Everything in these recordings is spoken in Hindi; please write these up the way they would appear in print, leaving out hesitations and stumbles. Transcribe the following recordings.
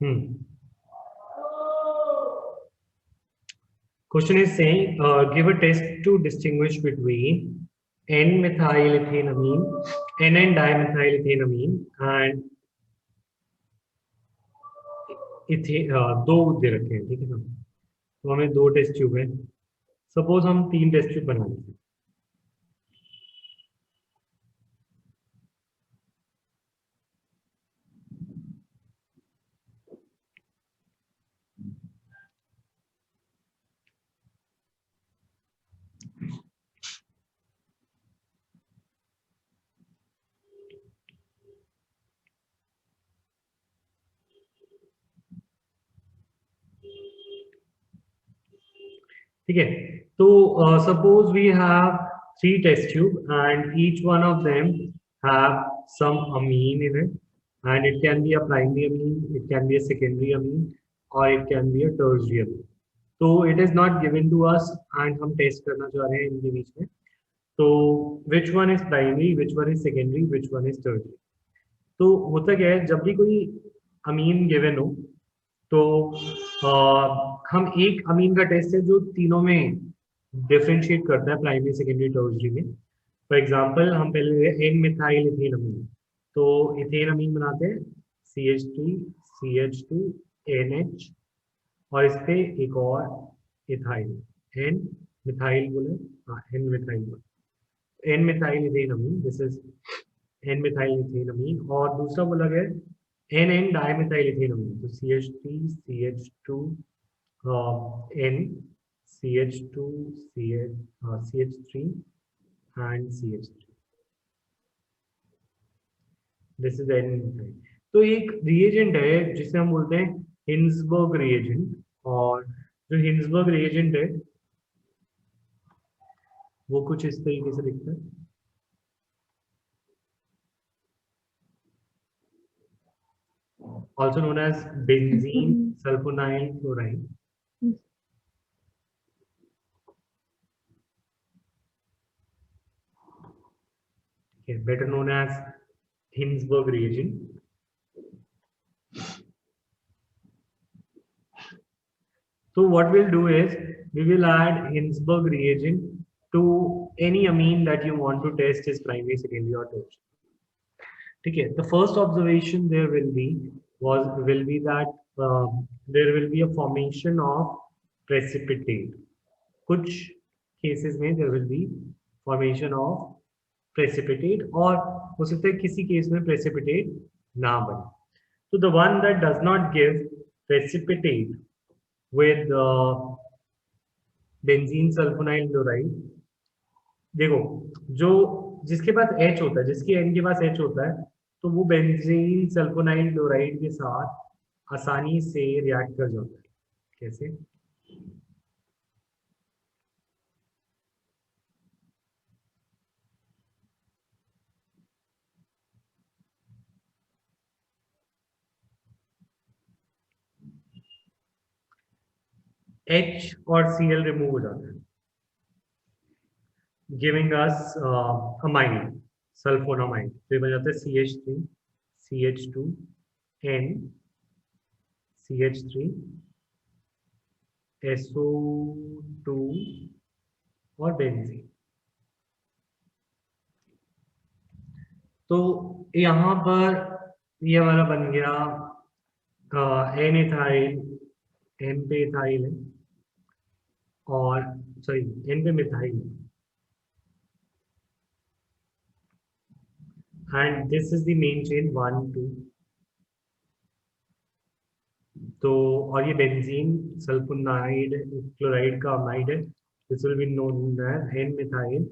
Hmm. Question is saying, give a test to distinguish between N-methylethanamine, N-dimethylethanamine and दो दे रखे हैं, ठीक है ना। तो हमें दो टेस्ट ट्यूब है, सपोज हम तीन टेस्ट ट्यूब बना लेते हैं। ठीक है, तो suppose we have three test tube and each one of them have some amine in it, and it can be a primary amine, it can be a secondary amine, और it can be a tertiary amine. तो it is not given to us and हम टेस्ट करना चाह रहे हैं इनके बीच में। तो which one is primary, which one is secondary, which one is tertiary. तो होता क्या है, जब भी कोई अमीन गिवन हो तो हम एक अमीन का टेस्ट है जो तीनों में डिफरेंशिएट करता है, प्राइमरी सेकेंडरी टर्शियरी में। फॉर एग्जांपल हम पहले एन मिथाइल इथेन अमीन, तो इथेन अमीन बनाते हैं CH3 CH2 NH, और इस पे एक और इथाइल एन मिथाइल बोले, हाँ एन मिथाइल बोले, N methyl ethane amine, this is N methyl ethane amine. और दूसरा बोला गया N N dimethyl ethane amine, तो CH3 CH2 N CH2 CH3 and CH3, this is N. तो एक रिएजेंट है जिसे हम बोलते हैं हिंसबर्ग रिएजेंट, और जो हिंसबर्ग रिएजेंट है वो कुछ इस तरीके से दिखता है। Also known as benzene sulphonyl chloride. Better known as Hinsberg reagent. So what we'll do is we will add Hinsberg reagent to any amine that you want to test is primary, secondary or tertiary. Okay. The first observation there will be that there will be a formation of precipitate. कुछ cases में there will be formation of precipitate, और हो सकता है किसी केस में precipitate ना बने। So the one that does not give precipitate with benzene sulphonyl chloride, देखो जो जिसके पास H होता है, जिसकी N के पास H होता है, तो वो बेंजीन सल्फोनाइल क्लोराइड के साथ आसानी से रिएक्ट कर जाता है। कैसे? H और Cl रिमूव हो जाता है, गिविंग अस अमाइन सल्फोनामाइन। तो ये बन जाता है CH3 CH2 N CH3 SO2 और बेंजीन। तो यहाँ पर ये हमारा बन गया एन इथाइल, एन पे इथाइल है, और सॉरी एन पे methyl, and this is the main chain 1 2। तो और ये बेंजीन सल्फोनाइड क्लोराइड का अमाइड है, this will be known as N methyl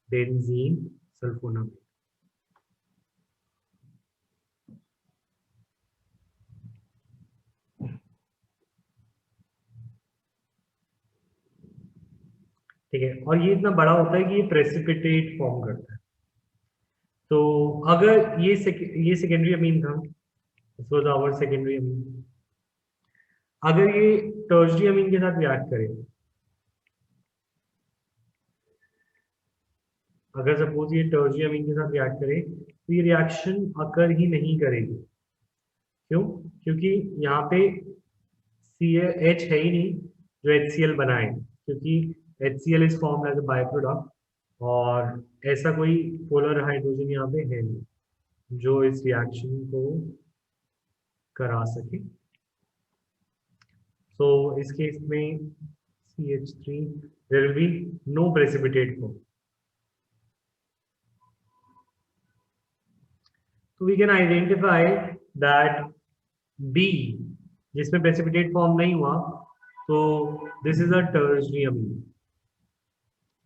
benzene sulphonamide. ठीक है, और ये इतना बड़ा होता है कि ये प्रेसिपिटेट फॉर्म करता है। तो अगर ये सेकेंडरी अमीन था, this was our secondary amine. अगर ये टर्शियरी अमीन के साथ रिएक्ट करे, अगर सपोज ये टर्शियरी अमीन के साथ रिएक्ट करे, तो ये रिएक्शन अकर ही नहीं करेगी। क्यों? क्योंकि यहाँ पे H है ही नहीं जो HCl बनाए, क्योंकि HCl is form as a by product, और ऐसा कोई पोलर हाइड्रोजन यहाँ पे है नहीं जो इस रिएक्शन को करा सके। So इस केस में CH3 there will be no precipitate form. So we can identify that B जिसमें precipitate form नहीं हुआ, तो this is a tertiary amine.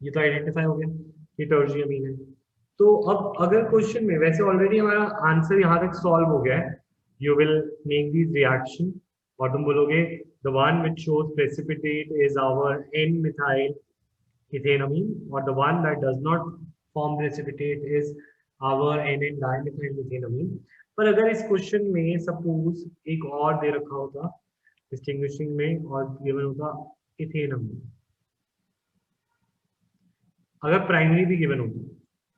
ये तो आइडेंटिफाई हो गया, ये टर्शियरी अमीन है। तो अब अगर क्वेश्चन में, वैसे ऑलरेडी हमारा आंसर यहाँ तक सॉल्व हो गया है, you will make this reaction और तुम बोलोगे the one which shows precipitate is our N methyl ethanamine और the one that does not form precipitate is our N N dimethyl ethanamine. पर अगर इस क्वेश्चन में सपोज एक और दे रखा होता डिस्टिंग्विशिंग में और गिवन होता इथेनमीन, अगर प्राइमरी भी गिवन होती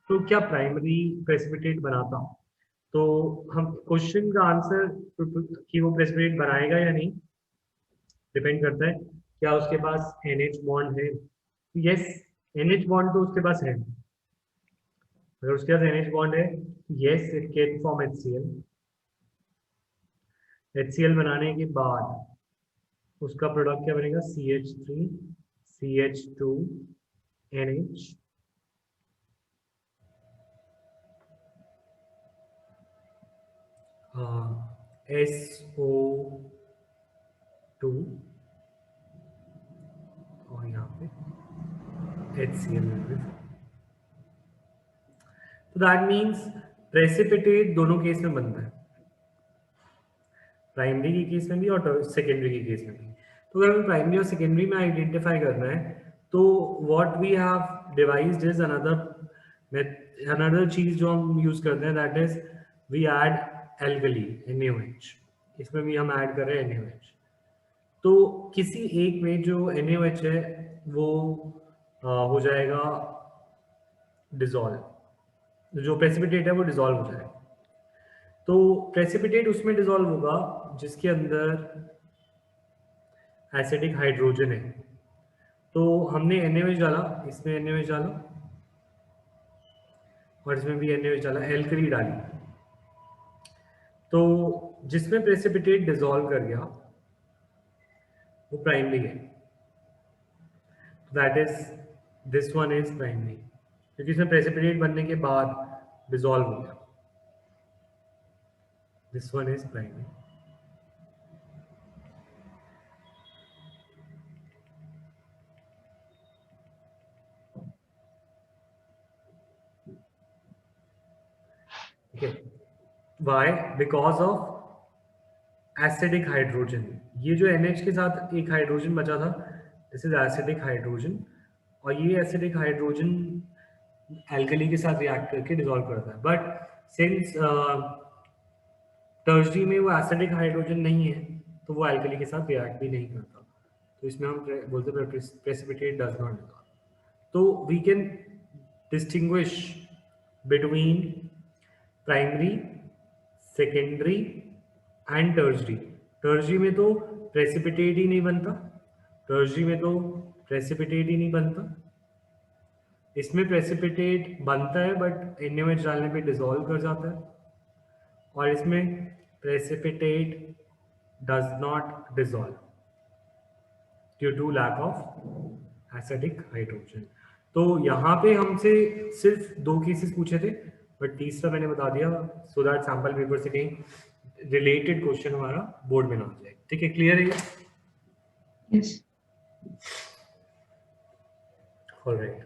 तो क्या प्राइमरी प्रेसिपिटेट बनाता, तो हम क्वेश्चन का आंसर कि वो प्रेसिपिटेट बनाएगा या नहीं डिपेंड करता है क्या उसके पास NH बॉन्ड है। यस, NH बॉन्ड तो उसके पास है, अगर उसके पास NH बॉन्ड है yes it can form HCl। HCl बनाने के बाद उसका प्रोडक्ट क्या बनेगा, CH3 CH2 NH SO2 और यहाँ पे HCl। तो दैट मीन्स प्रेसिपिटेट दोनों केस में बनता है, प्राइमरी के केस में भी और सेकेंडरी के केस में भी। तो अगर हमें प्राइमरी और सेकेंडरी में आइडेंटिफाई करना है तो what we have devised is another चीज जो हम यूज करते हैं, that is we add alkali NaOH। इसमें भी हम ऐड कर रहे हैं NaOH। तो किसी एक में जो NaOH है वो हो जाएगा डिसॉल्व, जो प्रेसिपिटेट है वो डिसॉल्व हो जाएगा। तो प्रेसिपिटेट उसमें डिसॉल्व होगा जिसके अंदर एसिडिक हाइड्रोजन है। तो हमने NaOH डाला, इसमें NaOH डाला और इसमें भी NaOH डाला, एल्कली डाली, तो जिसमें प्रेसिपिटेट डिसॉल्व कर गया वो प्राइमरी है, that is this one is primary, क्योंकि इसमें प्रेसिपिटेट बनने के बाद डिसॉल्व हो गया। This one is primary. Why? Because of acidic hydrogen. ये जो NH के साथ एक हाइड्रोजन बचा था, दिस इज एसिडिक हाइड्रोजन, और ये एसिडिक हाइड्रोजन एल्कली के साथ रिएक्ट करके डिसॉल्व करता है। बट सिंस टर्शरी में वो एसिडिक हाइड्रोजन नहीं है तो वो एल्कली के साथ रिएक्ट भी नहीं करता, तो इसमें हम बोलते हैं प्रेसिपिटेट डज नॉट डिसॉल्व। तो we can distinguish between primary, secondary and tertiary. Tertiary में तो प्रेसिपिटेट ही नहीं बनता, टर्शरी में तो प्रेसिपिटेट ही नहीं बनता। इसमें प्रेसिपिटेट बनता है बट NaOH डालने पे डिसॉल्व कर जाता है, और इसमें precipitate does not dissolve due to lack of acidic hydrogen. तो यहाँ पे हमसे सिर्फ 2 केसेस पूछे थे, बट तीसरा मैंने बता दिया सो दैट सैंपल पेपर से कहीं रिलेटेड क्वेश्चन हमारा बोर्ड में ना आ जाए। ठीक है, क्लियर है? Yes. Alright.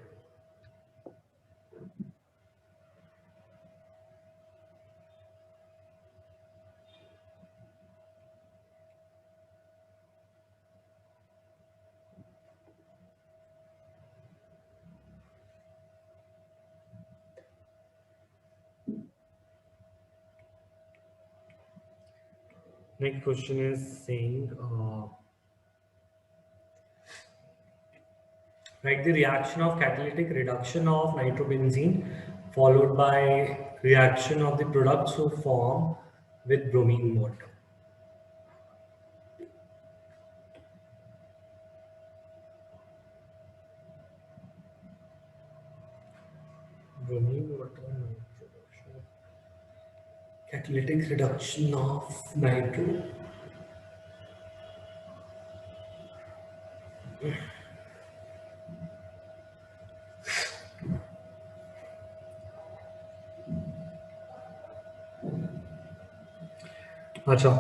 Next question is saying, write the reaction of catalytic reduction of nitrobenzene followed by reaction of the products who form with bromine water. catalytic reduction of nitro. अच्छा,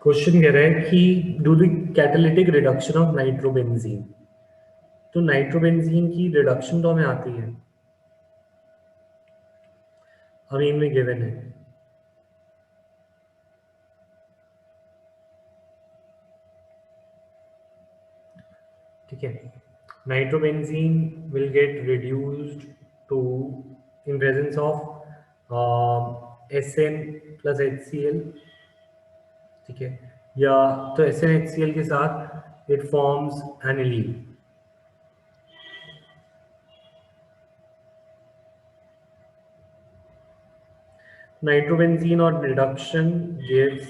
क्वेश्चन कह रहा है कि do the catalytic reduction of nitrobenzene. तो नाइट्रोबेंजीन की रिडक्शन तो हमें आती है, अमीन में गिवन है। ठीक है, nitrobenzene will get reduced to in presence of SN plus HCl। ठीक है, या तो SnHCl के साथ इट फॉर्म्स एनिलीन। नाइट्रोबेंजीन और रिडक्शन गिव्स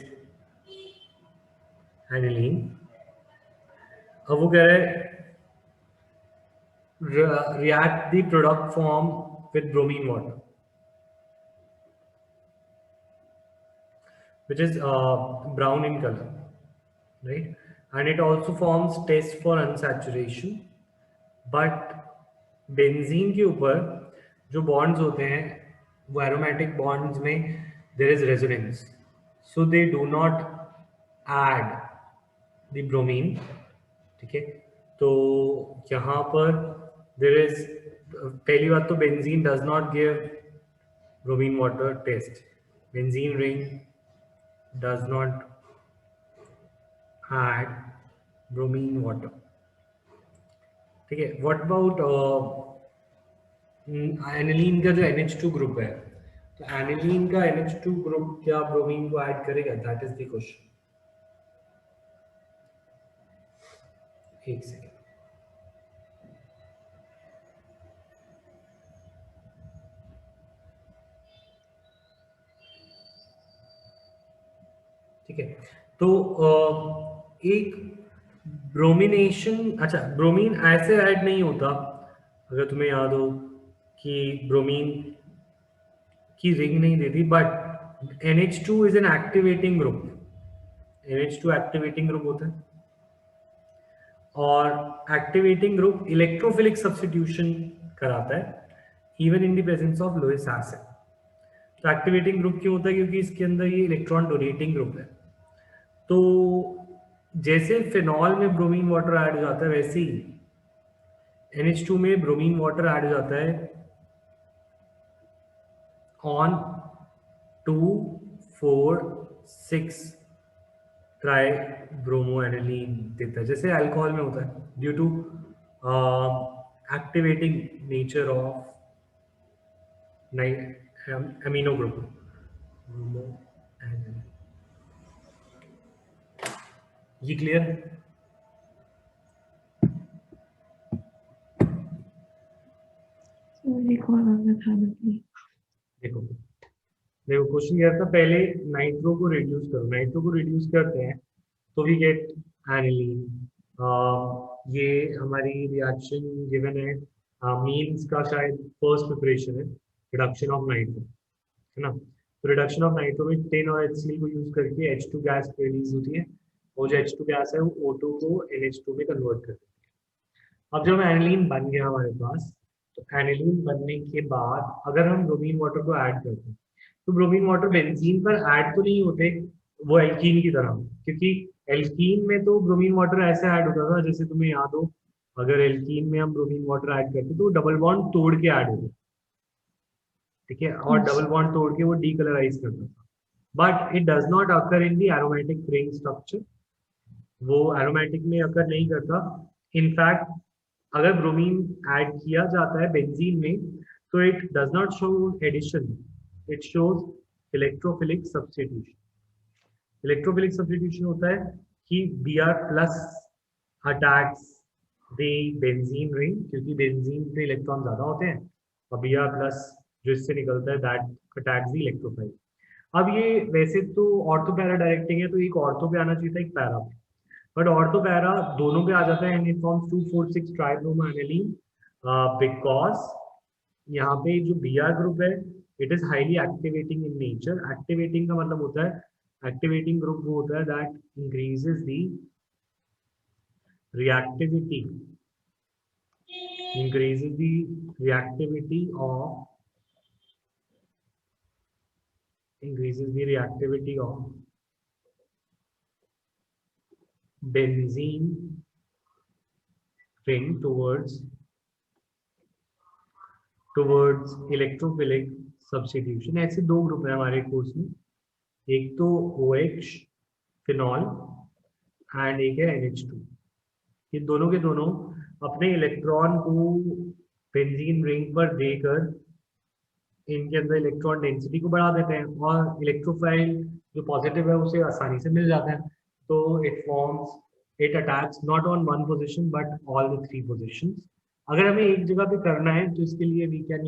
एनिलीन। अब वो कह रहे हैं react the product form with bromine water, which is brown in color, right? And it also forms test for unsaturation. But benzene के ऊपर जो bonds होते हैं वो aromatic bonds में there is resonance, so they do not add the bromine. ठीक है, तो यहाँ पर there is पहली बात तो benzene does not give bromine water test. Benzene ring does not add bromine water. ठीक है, what about एनिलीन का जो NH2 ग्रुप है, तो एनिलीन का NH2 ग्रुप क्या ब्रोमीन को ऐड करेगा? That is the question. एक सेकेंड, ठीक है, तो एक ब्रोमिनेशन, अच्छा ब्रोमीन ऐसे ऐड नहीं होता। अगर तुम्हें याद हो कि ब्रोमीन की रिंग नहीं देती, but NH2 is an activating group. NH2 activating group होता है, और एक्टिवेटिंग ग्रुप इलेक्ट्रोफिलिक सब्स्टिट्यूशन कराता है even in the presence of lowest acid. तो एक्टिवेटिंग ग्रुप क्यों होता है? क्योंकि इसके अंदर ये इलेक्ट्रॉन डोनेटिंग ग्रुप है। तो जैसे फिनॉल में ब्रोमीन वाटर ऐड हो जाता है, वैसे ही NH2 में ब्रोमीन वाटर ऐड हो जाता है ऑन 2,4,6 ट्राई ब्रोमो एनिलीन देता है, जैसे अल्कोहल में होता है, due to activating nature of amino group. ये क्लियर? देखो देखो क्वेश्चन क्या था, पहले नाइट्रो को रिड्यूस करो। नाइट्रो को रिड्यूस करते हैं तो वी गेट एनिलीन। ये हमारी रिएक्शन गिवन है, मीन्स का शायद फर्स्ट प्रिपरेशन है, रिडक्शन ऑफ नाइट्रो, है ना। तो रिडक्शन ऑफ नाइट्रो में 10 और HCl को यूज करके H2 गैस रिलीज होती है, और जो H2 गैस है वो O2 को NH2 में कन्वर्ट कर देती है। अब जब एनिलीन बन गया हमारे पास, तो एनिलीन बनने के बाद अगर हम ब्रोमीन वाटर को ऐड करते हैं, तो ब्रोमीन वाटर बेंजीन पर ऐड तो नहीं होते वो एल्कीन की तरह, क्योंकि एल्कीन में तो ब्रोमीन वाटर ऐसे ऐड होता था, जैसे तुम्हें याद हो, अगर एल्कीन में हम ब्रोमीन वाटर ऐड करते तो डबल बॉन्ड तोड़ के ऐड होता, ठीक है, और डबल बॉन्ड तोड़ के वो डीकलराइज करता था। But it does not occur in the aromatic ring structure, वो एरोमेटिक में अकर नहीं करता। इनफैक्ट अगर ब्रोमीन ऐड किया जाता है बेंजीन में, तो it does not show addition, it shows electrophilic substitution. Electrophilic substitution होता है कि Br plus attacks the benzene ring, क्योंकि बेंजीन पे इलेक्ट्रॉन ज्यादा होते हैं, और Br प्लस जो इससे निकलता है दैट अटैक्स द इलेक्ट्रोफाइल। अब ये वैसे तो ऑर्थो पैरा डायरेक्टिंग है, तो एक ऑर्थो पे आना चाहिए था, एक पैरा पे, बट ऑर्थो पैरा दोनों पे आ जाता है, and it forms 2,4,6 tribromo aniline, because यहाँ पे जो Br ग्रुप है it is highly activating in nature. Activating का मतलब होता है, एक्टिवेटिंग ग्रुप वो होता है that increases the reactivity, increases the reactivity of benzene ring towards electrophilic substitution. ऐसे दो ग्रुप है हमारे कोर्स में, एक तो OH फिनॉल एंड एक है NH2. ये दोनों के दोनों अपने इलेक्ट्रॉन को बेंजीन रिंग पर देकर इनके अंदर इलेक्ट्रॉन डेंसिटी को बढ़ा देते हैं और इलेक्ट्रोफाइल जो पॉजिटिव है उसे आसानी से मिल जाता है. तो it attacks not on one position but all the three positions. अगर हमें एक जगह पे करना है तो इसके लिए वी कैन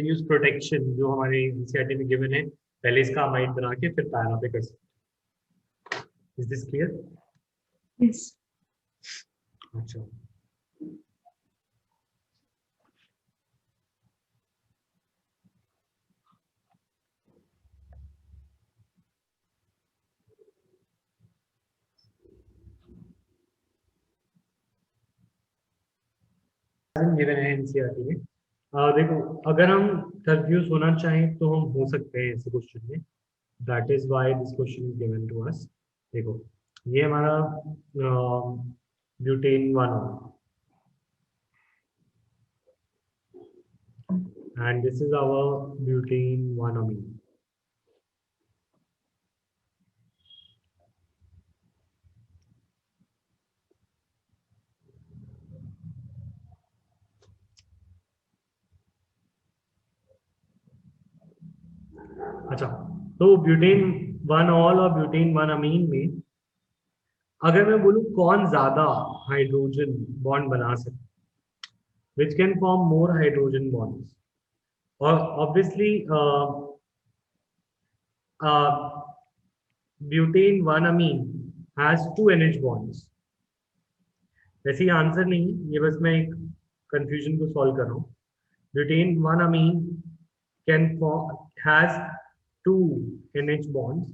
यूज प्रोटेक्शन जो हमारे एनसीईआरटी में गिवन है. पहले इसका अमाइड बना के फिर पैरा पे कर सकते हैं. Is this clear? Yes. अच्छा, गिवन है एनसीईआरटी में. देखो, अगर हम कंफ्यूज होना चाहें तो हम हो सकते हैं ऐसे क्वेश्चन में. That is why this question is given to us. देखो, ये हमारा butane 1 and this is our butane 1-amine. अच्छा, तो ब्यूटेन 1-ऑल और ब्यूटेन 1-अमीन में अगर मैं बोलूं कौन ज्यादा हाइड्रोजन बॉन्ड बना सकता, which can form more hydrogen bonds, और obviously butane one amine has 2 NH bonds. वैसे ये आंसर नहीं, ये बस मैं एक कंफ्यूजन को सॉल्व कर रहा हूँ. Butane one amine can has 2 NH bonds.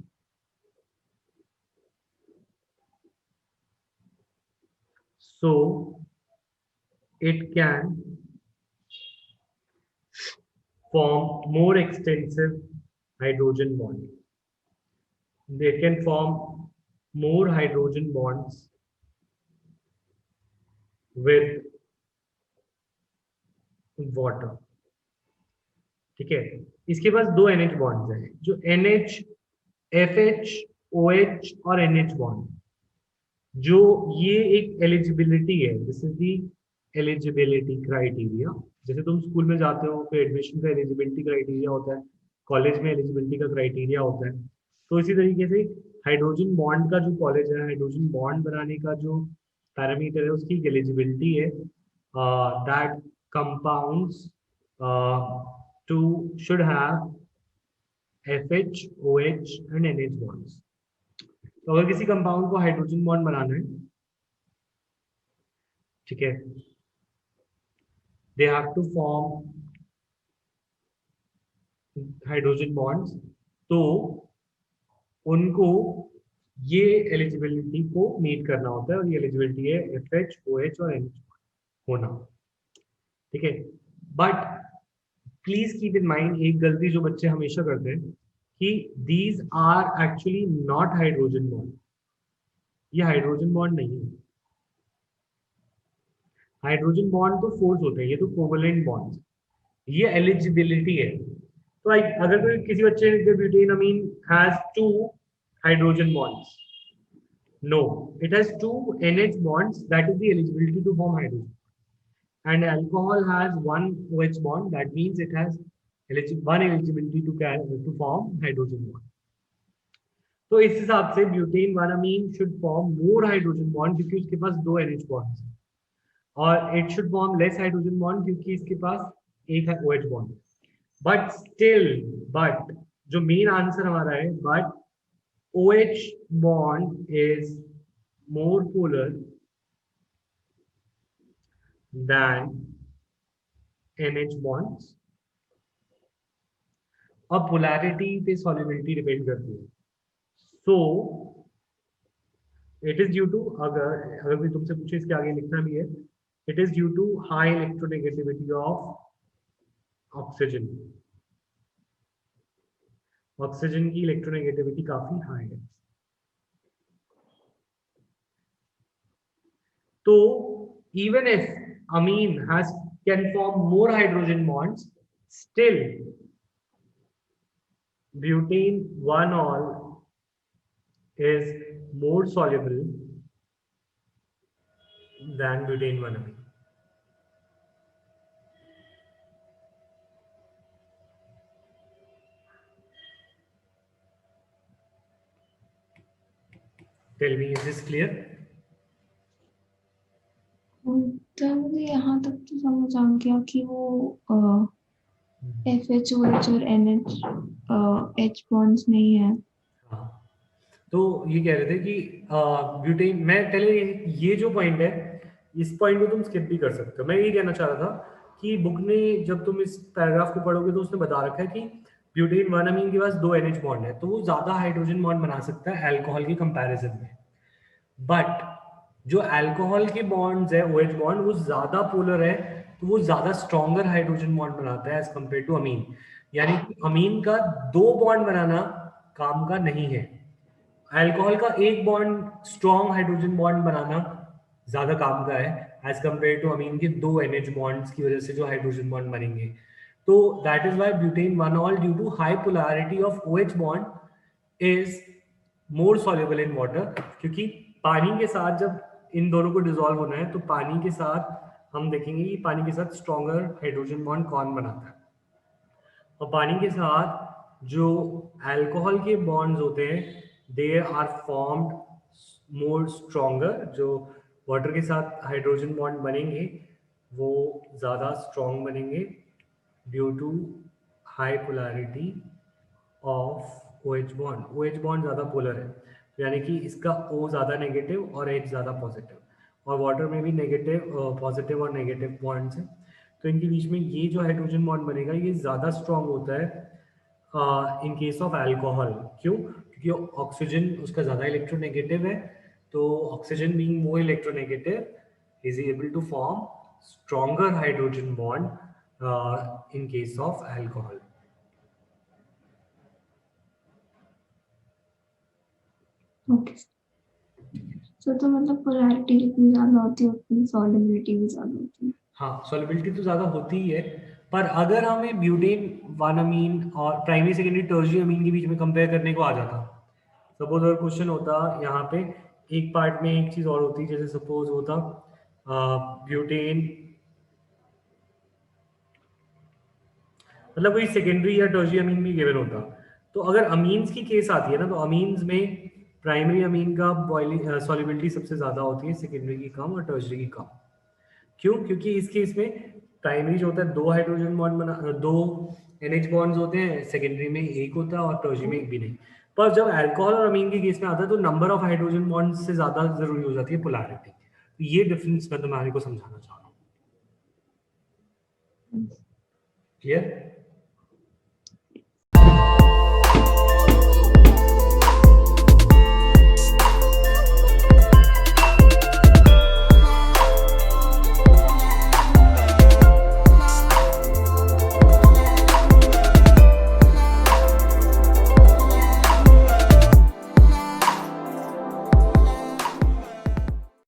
So it can form more extensive hydrogen bond. They can form more hydrogen bonds with water. ठीक है, इसके पास 2 NH बॉन्ड्स हैं, जो NH, FH, OH और NH बॉन्ड, जो ये एक एलिजिबिलिटी है. This is the eligibility criteria. जैसे तुम स्कूल में जाते हो तो एडमिशन का एलिजिबिलिटी क्राइटेरिया होता है, कॉलेज में एलिजिबिलिटी का क्राइटेरिया होता है. तो इसी तरीके से हाइड्रोजन बॉन्ड का जो कॉलेज है, हाइड्रोजन बॉन्ड बनाने का जो पैरामीटर है उसकी एलिजिबिलिटी है that compounds to should have FH, OH and NH bonds. तो अगर किसी कंपाउंड को हाइड्रोजन बॉन्ड बनाना है, ठीक है, they have to form hydrogen bonds. तो उनको ये एलिजिबिलिटी को मीट करना होता है और ये एलिजिबिलिटी है FH, OH और NH होना. ठीक है, but please keep in mind एक गलती जो बच्चे हमेशा करते हैं कि these are actually not hydrogen bond. ये हाइड्रोजन बॉन्ड नहीं है. हाइड्रोजन बॉन्ड तो फोर्स होते हैं, ये तो कोवलेंट बॉन्ड्स. ये एलिजिबिलिटी है. तो अगर कोई किसी बच्चे ने butane amine has 2 hydrogen bonds, no, it has 2 NH bonds, that is the eligibility to form hydrogen. And alcohol has 1 OH bond, that means it has one eligibility to form hydrogen bond. तो इस हिसाब से butane one amine should form more hydrogen bond क्योंकि उसके पास 2 NH बॉन्ड्स हैं, और it should form less hydrogen bond क्योंकि इसके पास एक है OH bond. But still, but जो मेन आंसर हमारा है, but OH bond is more polar than NH bonds. और पोलैरिटी पे सॉल्युबिलिटी डिपेंड करती है. So it is due to, अगर कोई तुमसे पूछे इसके आगे लिखना भी है, it is due to high electronegativity of oxygen. Oxygen की इलेक्ट्रोनेगेटिविटी काफी हाई है. तो even if amine can form more hydrogen bonds, still butane 1-ol is more soluble than butane 1-amine. Tell me, is this clear? तो मुझे यहाँ तक तो समझ आ गया कि वो FHOH और NH H bonds नहीं है. हाँ. तो ये कह रहे थे कि ब्यूटेन, मैं पहले ये जो पॉइंट है, इस पॉइंट को तुम स्किप भी कर सकते हो. मैं ये कहना चाह रहा था कि बुक ने, जब तुम इस पैराग्राफ को पढ़ोगे तो उसने बता रखा है कि ब्यूटेन 1-amine के पास 2 NH बॉन्ड है, तो वो ज्यादा हाइड्रोजन बॉन्ड बना सकता है अल्कोहल के कंपैरिजन में. बट जो अल्कोहल के बॉन्ड्स है, OH बॉन्ड, वो ज्यादा पोलर है, तो वो ज्यादा स्ट्रॉन्गर हाइड्रोजन बॉन्ड बनाता है एज कंपेयर टू अमीन. यानी कि अमीन का 2 बॉन्ड बनाना काम का नहीं है, अल्कोहल का 1 बॉन्ड स्ट्रॉन्ग हाइड्रोजन बॉन्ड बनाना ज्यादा काम का है एज कंपेयर टू अमीन के 2 NH बॉन्ड्स की वजह से जो हाइड्रोजन बॉन्ड बनेंगे. तो that is why butane 1-ol due to high polarity of OH bond is more soluble in water. क्योंकि पानी के साथ जब इन दोनों को डिसॉल्व होना है, तो पानी के साथ हम देखेंगे कि पानी के साथ स्ट्रॉन्गर हाइड्रोजन बॉन्ड कौन बनाता है. और पानी के साथ जो अल्कोहल के बॉन्ड्स होते हैं, they are formed more stronger. जो वाटर के साथ हाइड्रोजन बॉन्ड बनेंगे वो ज़्यादा स्ट्रॉन्ग बनेंगे due to high polarity of OH bond. OH bond ज़्यादा पोलर है, यानी कि इसका O ज़्यादा नेगेटिव और H ज़्यादा पॉजिटिव. और वाटर में भी नेगेटिव, पॉजिटिव और नेगेटिव बॉन्ड्स हैं. तो इनके बीच में ये जो हाइड्रोजन बॉन्ड बनेगा ये ज़्यादा स्ट्रॉन्ग होता है इन केस ऑफ अल्कोहल. क्यों? क्योंकि ऑक्सीजन उसका ज़्यादा इलेक्ट्रोनेगेटिव है, तो oxygen being more electronegative is able to form stronger hydrogen bond in case of alcohol. Okay. तो मतलब पोलैरिटी जितनी ज्यादा होती है उतनी सॉल्युबिलिटी भी ज्यादा होती है. हाँ, सॉल्युबिलिटी तो ज़्यादा होती ही है, पर अगर हमें ब्यूटेन 1-amine और प्राइमरी सेकेंडरी टर्शियरी अमीन के बीच में कंपेयर करने को आ जाता, सपोज अगर क्वेश्चन होता यहाँ पे एक पार्ट में एक चीज़ और होती, जैसे सपोज होता ब्यूटेन, मतलब कोई सेकेंडरी या टर्शियरी अमीन भी गिवन होता, तो अगर अमीन्स की केस आती है ना, तो अमीन्स में प्राइमरी अमीन का बॉइलिंग सॉल्युबिलिटी सबसे ज़्यादा होती है, सेकेंडरी की कम और टर्शियरी की कम. क्यों? क्योंकि इस केस में प्राइमरी जो होता है 2 हाइड्रोजन बॉन्ड बना, 2 NH बॉन्ड्स होते हैं, सेकेंडरी में 1 होता है और टर्शियरी में 1 भी नहीं. पर जब अल्कोहल और अमीन के केस में आता है तो नंबर ऑफ हाइड्रोजन बॉन्ड्स से ज्यादा जरूरी हो जाती है पोलैरिटी. तो ये डिफरेंस मैं तुम्हारे को समझाना चाह रहा हूँ. क्लियर?